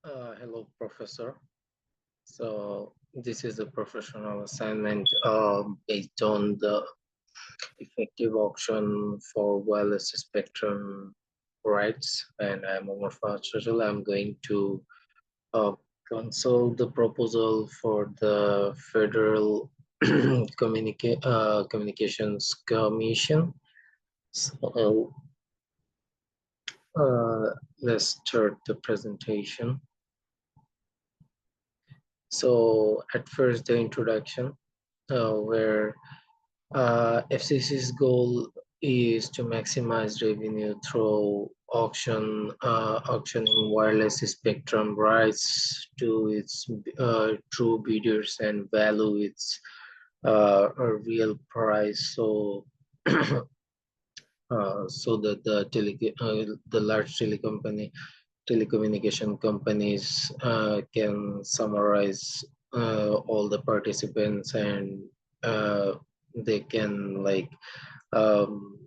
Hello, Professor. So this is a professional assignment based on the effective auction for wireless spectrum rights, and I'm Omar Fajrul. I'm going to uh, consult the proposal for the Federal Communications Commission. So let's start the presentation. So at first, the introduction, where FCC's goal is to maximize revenue through auctioning wireless spectrum rights to its true bidders and value its a real price. So, so that the large telecommunication companies can summarize all the participants, and they can um,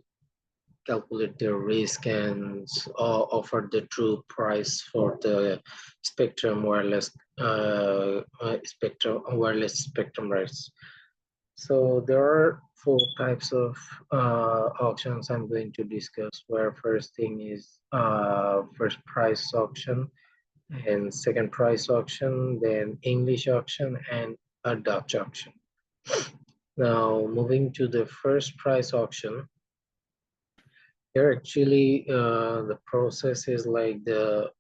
calculate their risk and offer the true price for the wireless spectrum rights. So there are four types of auctions I'm going to discuss. Where first thing is first price auction, and second price auction, then English auction, and a Dutch auction. Now moving to the first price auction, here actually the process is like the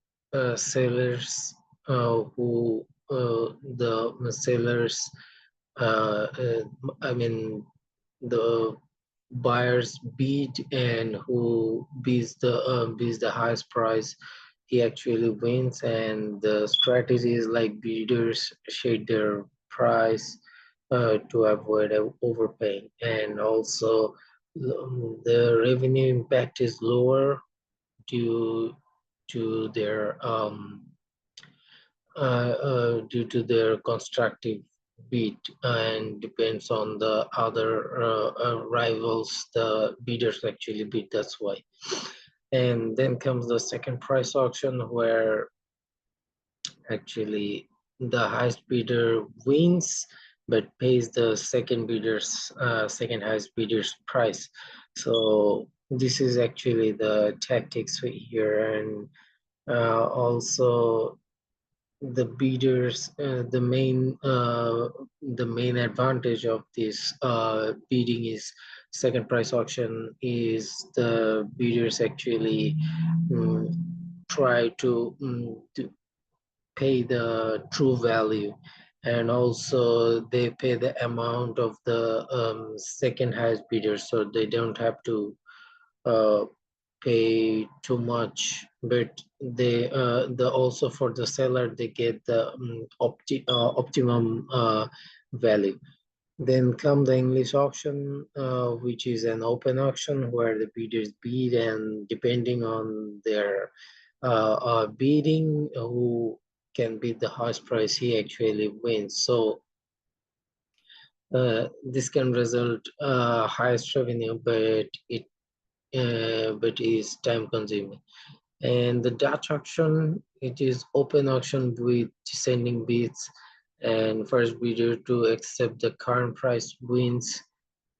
sellers the sellers I mean the buyers bid, and who bids the highest price, he actually wins. And the strategy is like bidders shade their price to avoid overpaying, and also the revenue impact is lower due to their due to their constructive bid, and depends on the other rivals the bidders actually bid. That's why. And then comes the second price auction, where actually the highest bidder wins but pays the second highest bidder's price. So this is actually the tactics here. And also the bidders the main advantage of this bidding is second price auction is the bidders actually um, try to pay the true value, and also they pay the amount of the second highest bidder, so they don't have to uh, pay too much. But the also for the seller, they get the optimum value. Then come the English auction, which is an open auction where the bidders bid, and depending on their bidding, who can bid the highest price, he actually wins. So this can result highest revenue, but is time consuming. And the Dutch auction, it is open auction with descending bids, and first bidder to accept the current price wins.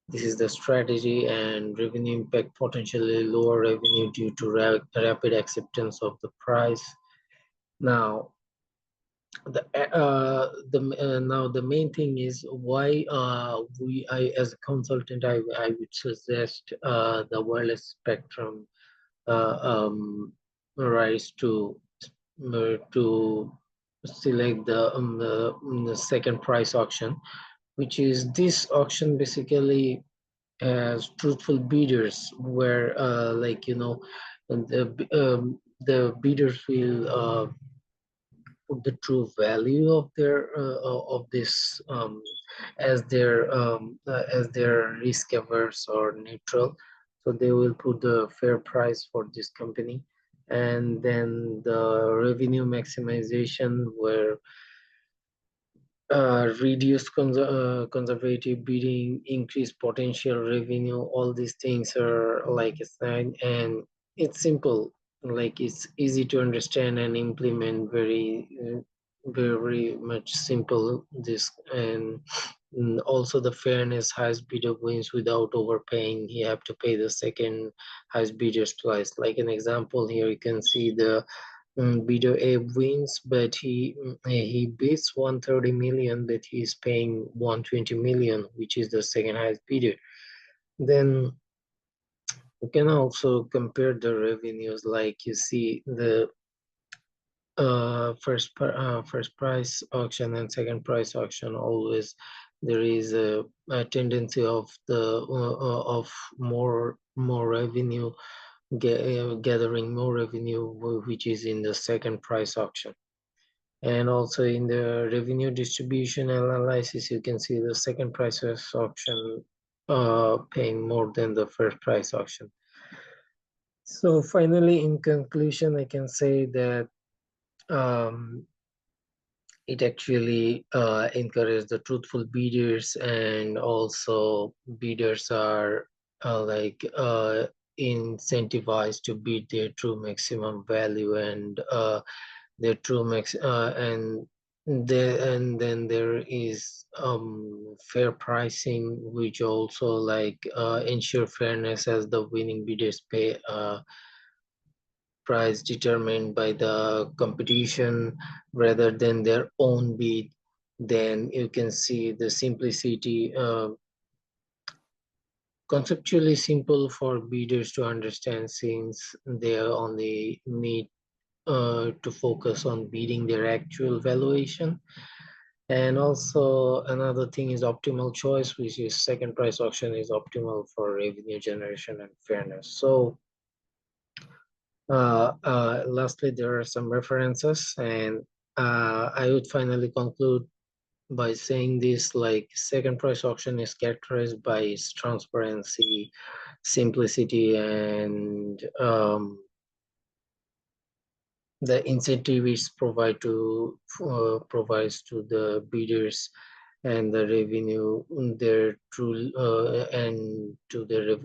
This is the strategy, and revenue impact: potentially lower revenue due to rapid acceptance of the price. Now, the main thing is why I, as a consultant, I would suggest the wireless spectrum rights to select the second price auction, which is this auction basically as truthful bidders, where the bidders will put the true value of their of this as their risk averse or neutral. So they will put the fair price for this company. And then the revenue maximization, where reduce conservative bidding, increase potential revenue. All these things are like a sign, and it's simple. like it's easy to understand and implement, very much simple this. And also the fairness, highest bidder wins without overpaying. You have to pay the second highest bidder's price. Like an example here, you can see the bidder A wins, but he bids 130 million, but he's paying 120 million, which is the second highest bidder. Then you can also compare the revenues, like you see the first price auction and second price auction. Always there is a tendency of the of more revenue, gathering more revenue, which is in the second price auction. And also in the revenue distribution analysis, you can see the second price auction paying more than the first price auction. So finally, in conclusion, I can say that um, it actually encourages the truthful bidders, and also bidders are incentivized to bid their true maximum value, and their true max and then there is fair pricing, which also ensure fairness, as the winning bidders pay price determined by the competition rather than their own bid. Then you can see the simplicity, conceptually simple for bidders to understand, since they only need to focus on bidding their actual valuation. And also another thing is optimal choice, which is second price auction is optimal for revenue generation and fairness. So lastly, there are some references, and I would finally conclude by saying this: like, second price auction is characterized by its transparency, simplicity, and the incentive is provides to the bidders, and the revenue their true and to the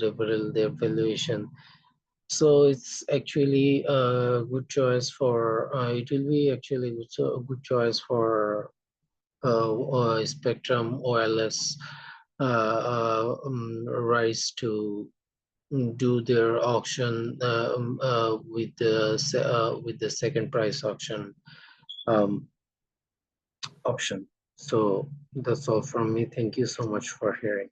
referral their valuation. So it's actually a good choice for it will be actually a good choice for Spectrum Wireless rights to do their auction with the second price auction um, option. So that's all from me. Thank you so much for hearing.